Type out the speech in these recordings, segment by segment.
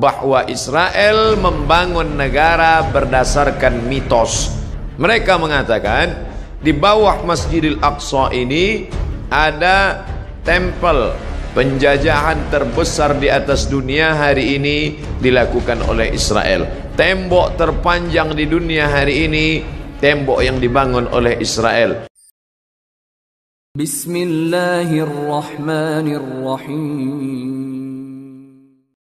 bahwa Israel membangun negara berdasarkan mitos. Mereka mengatakan di bawah Masjidil Aqsa ini ada tempel. Penjajahan terbesar di atas dunia hari ini dilakukan oleh Israel. Tembok terpanjang di dunia hari ini, tembok yang dibangun oleh Israel. Bismillahirrahmanirrahim.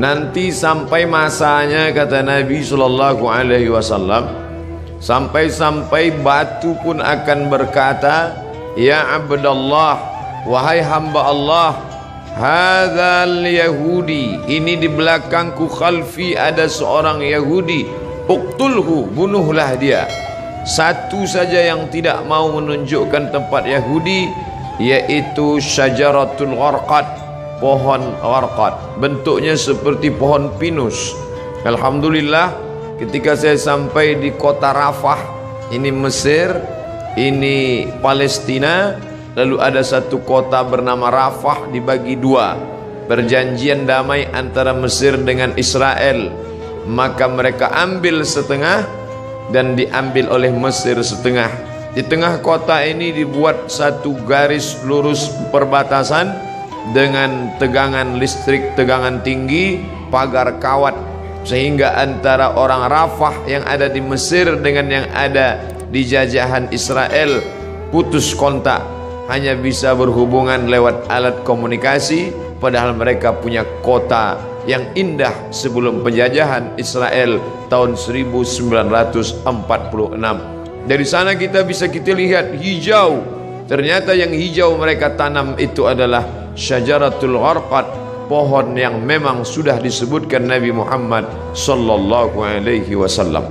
Nanti sampai masanya, kata Nabi SAW, sampai batu pun akan berkata, ya Abdallah, wahai hamba Allah, hadzal Yahudi, ini di belakangku khalfi ada seorang Yahudi, uqtulhu, bunuhlah dia. Satu saja yang tidak mau menunjukkan tempat Yahudi, yaitu syajaratul gharqad, pohon gharqad, bentuknya seperti pohon pinus. Alhamdulillah, ketika saya sampai di kota Rafah, ini Mesir, ini Palestina, lalu ada satu kota bernama Rafah dibagi dua. Perjanjian damai antara Mesir dengan Israel, maka mereka ambil setengah dan diambil oleh Mesir setengah. Di tengah kota ini dibuat satu garis lurus perbatasan dengan tegangan listrik, tegangan tinggi, pagar kawat, sehingga antara orang Rafah yang ada di Mesir dengan yang ada di jajahan Israel putus kontak, hanya bisa berhubungan lewat alat komunikasi, padahal mereka punya kota yang indah sebelum penjajahan Israel tahun 1946. Dari sana kita lihat hijau. Ternyata yang hijau mereka tanam itu adalah syajaratul gharqad, pohon yang memang sudah disebutkan Nabi Muhammad sallallahu alaihi wasallam.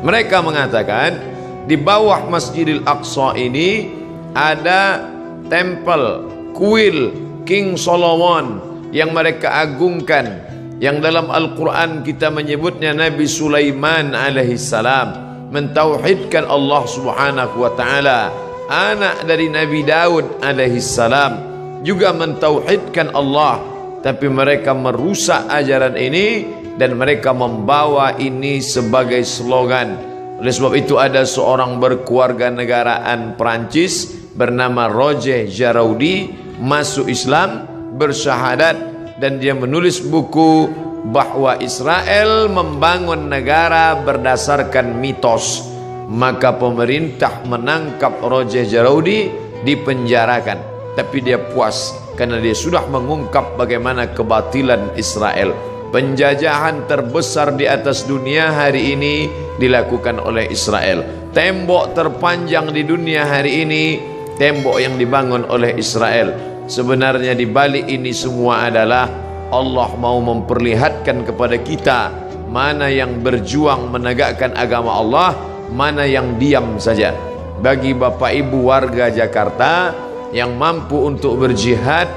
Mereka mengatakan di bawah Masjidil Aqsa ini ada tempel kuil King Solomon yang mereka agungkan, yang dalam Al-Quran kita menyebutnya Nabi Sulaiman alaihissalam mentauhidkan Allah subhanahu wa ta'ala, anak dari Nabi Daud alaihissalam juga mentauhidkan Allah, tapi mereka merusak ajaran ini dan mereka membawa ini sebagai slogan. Oleh sebab itu ada seorang berkeluarga negaraan Perancis bernama Roger Jaraudi masuk Islam, bersyahadat, dan dia menulis buku bahwa Israel membangun negara berdasarkan mitos. Maka pemerintah menangkap Roger Jaraudi, dipenjarakan, tapi dia puas karena dia sudah mengungkap bagaimana kebatilan Israel. Penjajahan terbesar di atas dunia hari ini dilakukan oleh Israel. Tembok terpanjang di dunia hari ini, tembok yang dibangun oleh Israel. Sebenarnya di balik ini semua adalah Allah mau memperlihatkan kepada kita mana yang berjuang menegakkan agama Allah, mana yang diam saja. Bagi Bapak Ibu warga Jakarta yang mampu untuk berjihad,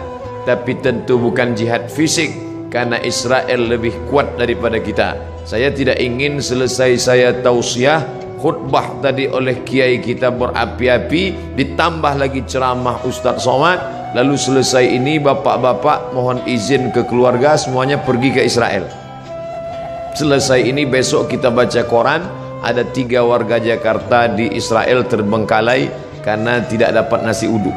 tapi tentu bukan jihad fisik, karena Israel lebih kuat daripada kita. Saya tidak ingin selesai saya tausiah khutbah tadi oleh kiai kita berapi-api, ditambah lagi ceramah Ustadz Somad, lalu selesai ini bapak-bapak mohon izin ke keluarga semuanya pergi ke Israel. Selesai ini besok kita baca koran, ada 3 warga Jakarta di Israel terbengkalai karena tidak dapat nasi uduk.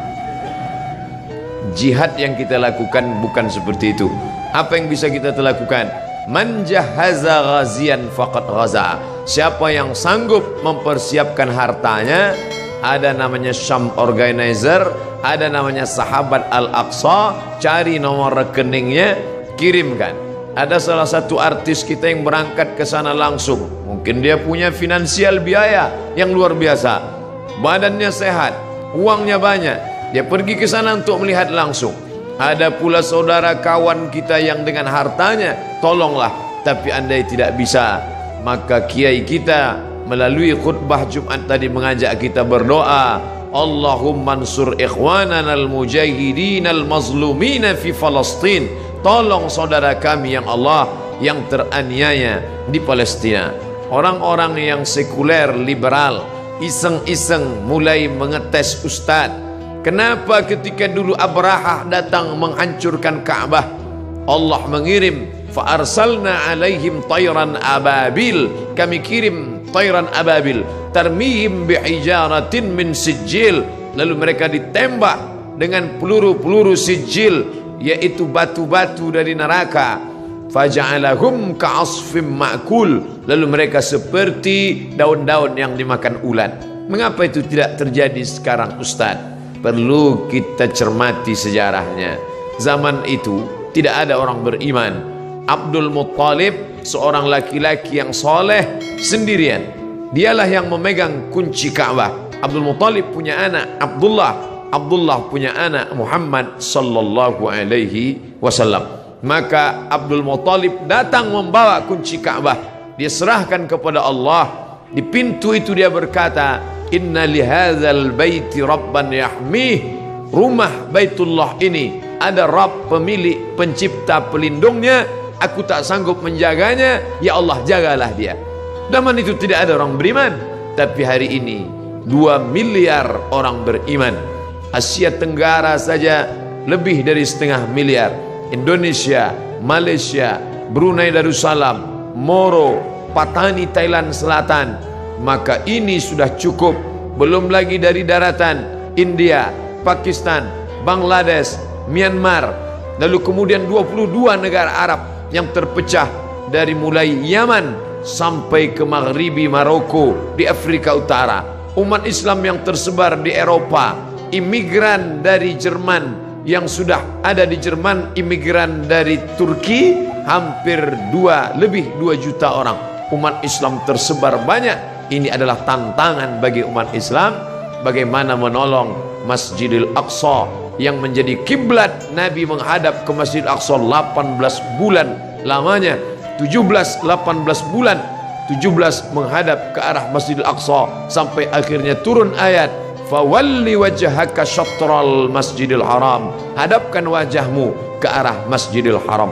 Jihad yang kita lakukan bukan seperti itu. Apa yang bisa kita lakukan? Man jahaza ghazian faqad ghaza. Siapa yang sanggup mempersiapkan hartanya, ada namanya Syam Organizer, ada namanya Sahabat Al-Aqsa, cari nomor rekeningnya, kirimkan. Ada salah satu artis kita yang berangkat ke sana langsung. Mungkin dia punya finansial biaya yang luar biasa, badannya sehat, uangnya banyak, dia pergi ke sana untuk melihat langsung. Ada pula saudara kawan kita yang dengan hartanya, tolonglah, tapi andai tidak bisa, maka kiai kita melalui khutbah Jumat tadi mengajak kita berdoa, Allahumma ansur ikhwanana al-mujahidin al-mazlumina fi Palestin. Tolong saudara kami yang Allah yang teraniaya di Palestina. Orang-orang yang sekuler, liberal, iseng-iseng mulai mengetes ustadz. Kenapa ketika dulu Abrahah datang menghancurkan Ka'bah, Allah mengirim fa arsalna alaihim tayran ababil, kami kirim tayran ababil tarmihim bihijaratin min sijil, lalu mereka ditembak dengan peluru-peluru sijil, yaitu batu-batu dari neraka. Faja'alahum ka'asfim ma'kul, lalu mereka seperti daun-daun yang dimakan ulat. Mengapa itu tidak terjadi sekarang, Ustaz? Perlu kita cermati sejarahnya. Zaman itu tidak ada orang beriman. Abdul Muttalib, seorang laki-laki yang soleh, sendirian. Dialah yang memegang kunci Ka'bah. Abdul Muttalib punya anak Abdullah, Abdullah punya anak Muhammad sallallahu alaihi wasallam. Maka Abdul Muttalib datang membawa kunci Ka'bah, dia serahkan kepada Allah. Di pintu itu dia berkata, inna lihadzal baiti rabban yahmih, rumah Baitullah ini ada Rabb, pemilik, pencipta, pelindungnya. Aku tak sanggup menjaganya, ya Allah jagalah dia. Zaman itu tidak ada orang beriman, tapi hari ini 2 miliar orang beriman. Asia Tenggara saja lebih dari 1,5 miliar. Indonesia, Malaysia, Brunei Darussalam, Moro, Patani Thailand Selatan. Maka ini sudah cukup. Belum lagi dari daratan India, Pakistan, Bangladesh, Myanmar, lalu kemudian 22 negara Arab yang terpecah dari mulai Yaman sampai ke Maghribi Maroko di Afrika Utara. Umat Islam yang tersebar di Eropa, imigran dari Jerman yang sudah ada di Jerman, imigran dari Turki, hampir lebih 2 juta orang. Umat Islam tersebar banyak. Ini adalah tantangan bagi umat Islam, bagaimana menolong Masjidil Aqsa yang menjadi kiblat Nabi menghadap ke Masjidil Aqsa 18 bulan lamanya. 18 bulan 17 menghadap ke arah Masjidil Aqsa sampai akhirnya turun ayat fawalli wajhaka syatral Masjidil Haram, hadapkan wajahmu ke arah Masjidil Haram.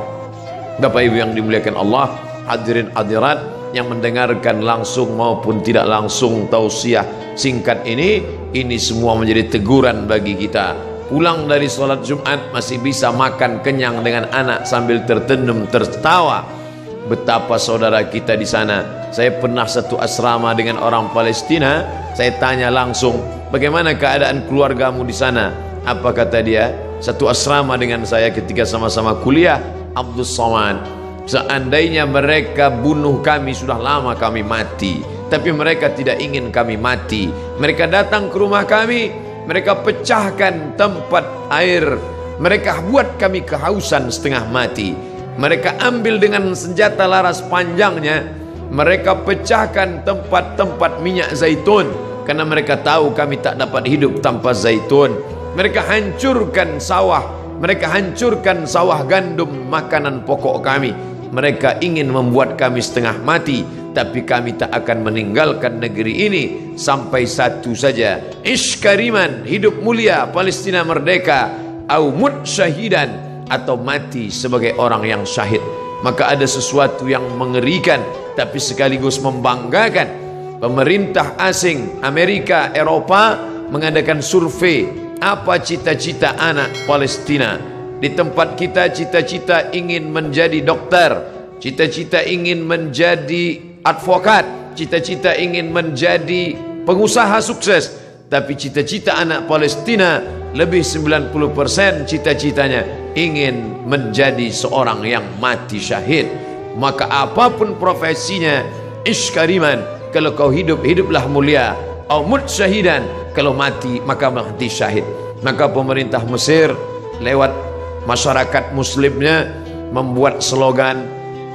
Bapak Ibu yang dimuliakan Allah, hadirin hadirat yang mendengarkan langsung maupun tidak langsung tausiah singkat ini semua menjadi teguran bagi kita. Pulang dari sholat Jumat masih bisa makan kenyang dengan anak sambil tertendum tertawa. Betapa saudara kita di sana. Saya pernah satu asrama dengan orang Palestina. Saya tanya langsung, bagaimana keadaan keluargamu di sana? Apa kata dia? Satu asrama dengan saya ketika sama-sama kuliah, Abdul Somad. Seandainya mereka bunuh kami, sudah lama kami mati. Tapi mereka tidak ingin kami mati. Mereka datang ke rumah kami, mereka pecahkan tempat air, mereka buat kami kehausan setengah mati. Mereka ambil dengan senjata laras panjangnya, mereka pecahkan tempat-tempat minyak zaitun, karena mereka tahu kami tak dapat hidup tanpa zaitun. Mereka hancurkan sawah, mereka hancurkan sawah gandum, makanan pokok kami. Mereka ingin membuat kami setengah mati, tapi kami tak akan meninggalkan negeri ini sampai satu saja, iskariman, hidup mulia, Palestina merdeka, au mut syahidan, atau mati sebagai orang yang syahid. Maka ada sesuatu yang mengerikan tapi sekaligus membanggakan. Pemerintah asing Amerika, Eropa mengadakan survei apa cita-cita anak Palestina. Di tempat kita cita-cita ingin menjadi dokter, cita-cita ingin menjadi advokat, cita-cita ingin menjadi pengusaha sukses. Tapi cita-cita anak Palestina lebih 90% cita-citanya ingin menjadi seorang yang mati syahid. Maka apapun profesinya, iskariman, kalau kau hidup, hiduplah mulia, au mut syahidan, kalau mati maka mati syahid. Maka pemerintah Mesir lewat masyarakat muslimnya membuat slogan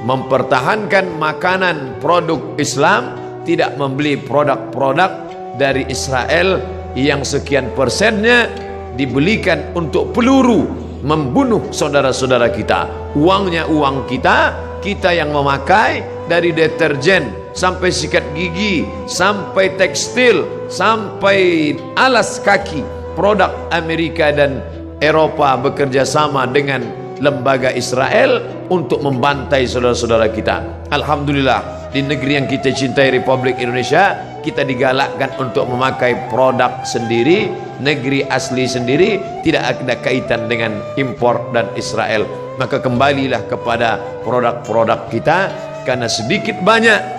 mempertahankan makanan produk Islam, tidak membeli produk-produk dari Israel yang sekian persennya dibelikan untuk peluru membunuh saudara-saudara kita. Uangnya uang kita, kita yang memakai, dari deterjen sampai sikat gigi, sampai tekstil, sampai alas kaki. Produk Amerika dan Eropa bekerja sama dengan lembaga Israel untuk membantai saudara-saudara kita. Alhamdulillah, di negeri yang kita cintai, Republik Indonesia, kita digalakkan untuk memakai produk sendiri, negeri asli sendiri, tidak ada kaitan dengan impor dan Israel. Maka kembalilah kepada produk-produk kita, karena sedikit banyak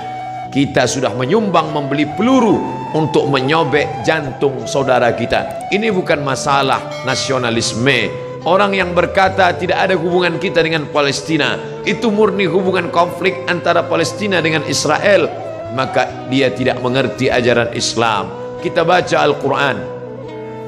kita sudah menyumbang membeli peluru untuk menyobek jantung saudara kita. Ini bukan masalah nasionalisme. Orang yang berkata tidak ada hubungan kita dengan Palestina, itu murni hubungan konflik antara Palestina dengan Israel, maka dia tidak mengerti ajaran Islam. Kita baca Al-Quran,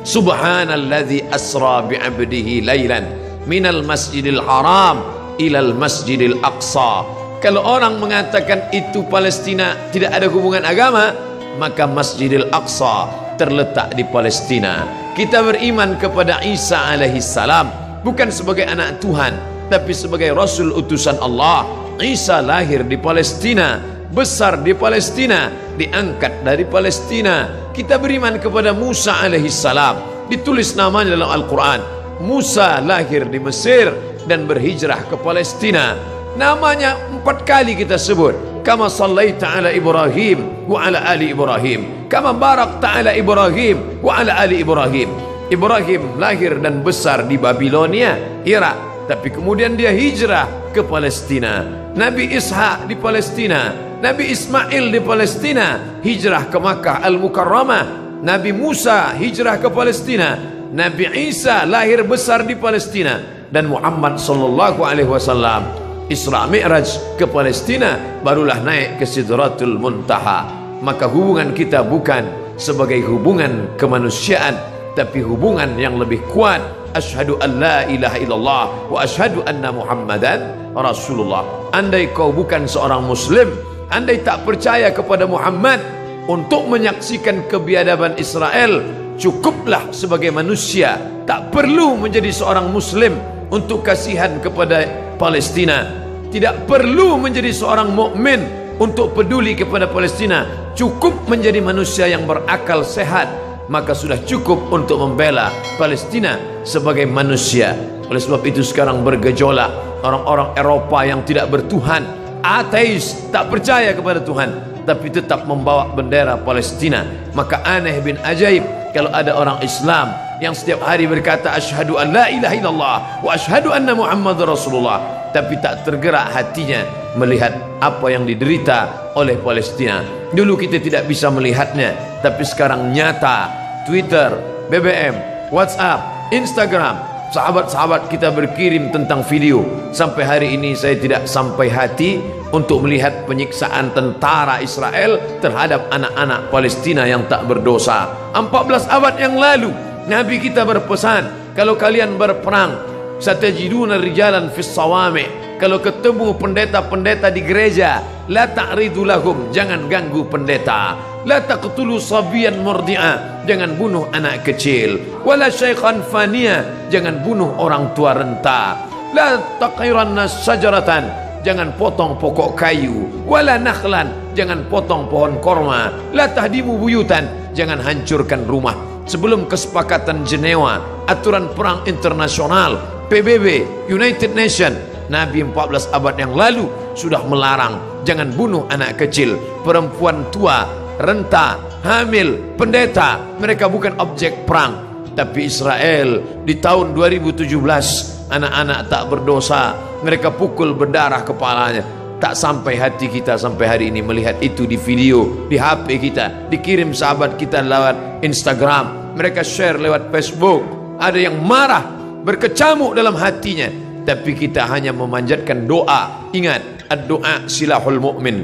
Subhanalladzi asra bi'abdihi laylan minal masjidil haram ilal masjidil aqsa. Kalau orang mengatakan itu Palestina tidak ada hubungan agama, maka Masjidil Aqsa terletak di Palestina. Kita beriman kepada Isa alaihi salam bukan sebagai anak Tuhan, tapi sebagai Rasul utusan Allah. Isa lahir di Palestina, besar di Palestina, diangkat dari Palestina. Kita beriman kepada Musa alaihi salam, ditulis namanya dalam Al-Quran. Musa lahir di Mesir dan berhijrah ke Palestina. Namanya 4 kali kita sebut. Kama sallaita ala Ibrahim wa ala ali Ibrahim, kama barakta ala Ibrahim wa ala ali Ibrahim. Ibrahim lahir dan besar di Babilonia, Irak, tapi kemudian dia hijrah ke Palestina. Nabi Ishak di Palestina, Nabi Ismail di Palestina, hijrah ke Makkah Al-Mukarramah. Nabi Musa hijrah ke Palestina, Nabi Isa lahir besar di Palestina, dan Muhammad sallallahu alaihi wasallam Isra Mi'raj ke Palestina, barulah naik ke Sidratul Muntaha. Maka hubungan kita bukan sebagai hubungan kemanusiaan, tapi hubungan yang lebih kuat. Asyhadu an la ilaha illallah wa asyhadu anna Muhammadan Rasulullah. Andai kau bukan seorang muslim, andai tak percaya kepada Muhammad, untuk menyaksikan kebiadaban Israel, cukuplah sebagai manusia, tak perlu menjadi seorang muslim untuk kasihan kepada Palestina. Tidak perlu menjadi seorang mukmin untuk peduli kepada Palestina. Cukup menjadi manusia yang berakal sehat, maka sudah cukup untuk membela Palestina sebagai manusia. Oleh sebab itu sekarang bergejolak orang-orang Eropa yang tidak bertuhan, ateis, tak percaya kepada Tuhan, tapi tetap membawa bendera Palestina. Maka aneh bin ajaib kalau ada orang Islam yang setiap hari berkata asyhadu an la ilaha illallah wa asyhadu anna Muhammadar Rasulullah, tapi tak tergerak hatinya melihat apa yang diderita oleh Palestina. Dulu kita tidak bisa melihatnya, tapi sekarang nyata. Twitter, BBM, WhatsApp, Instagram, sahabat-sahabat kita berkirim tentang video. Sampai hari ini saya tidak sampai hati untuk melihat penyiksaan tentara Israel terhadap anak-anak Palestina yang tak berdosa. 14 abad yang lalu Nabi kita berpesan, kalau kalian berperang, satajiduna rijalan fis sawami', kalau ketemu pendeta-pendeta di gereja, la ta'ridu lahum, jangan ganggu pendeta. La taqtulu sabiyan murdi'a, jangan bunuh anak kecil. Wala syaikhan faniya, jangan bunuh orang tua renta. La taqiranna sajaratan, jangan potong pokok kayu. Wala nakhlan, jangan potong pohon korma. La tahdimu buyutan, jangan hancurkan rumah. Sebelum kesepakatan Jenewa, aturan perang internasional, PBB, United Nation, Nabi 14 abad yang lalu sudah melarang jangan bunuh anak kecil, perempuan tua, renta, hamil, pendeta. Mereka bukan objek perang. Tapi Israel di tahun 2017, anak-anak tak berdosa, mereka pukul berdarah kepalanya. Tak sampai hati kita sampai hari ini melihat itu di video, di HP kita, dikirim sahabat kita lewat Instagram, mereka share lewat Facebook. Ada yang marah, berkecamuk dalam hatinya, tapi kita hanya memanjatkan doa. Ingat, ad-doa silahul mu'min.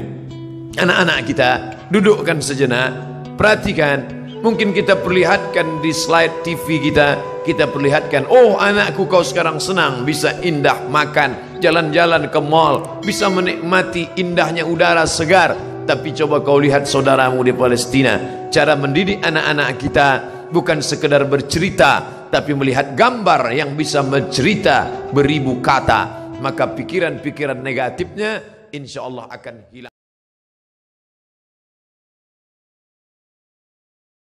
Anak-anak kita dudukkan sejenak, perhatikan. Mungkin kita perlihatkan di slide TV kita, kita perlihatkan, oh anakku kau sekarang senang, bisa indah makan, jalan-jalan ke mall, bisa menikmati indahnya udara segar. Tapi coba kau lihat saudaramu di Palestina. Cara mendidik anak-anak kita bukan sekedar bercerita, tapi melihat gambar yang bisa mencerita beribu kata. Maka pikiran-pikiran negatifnya insya Allah akan hilang.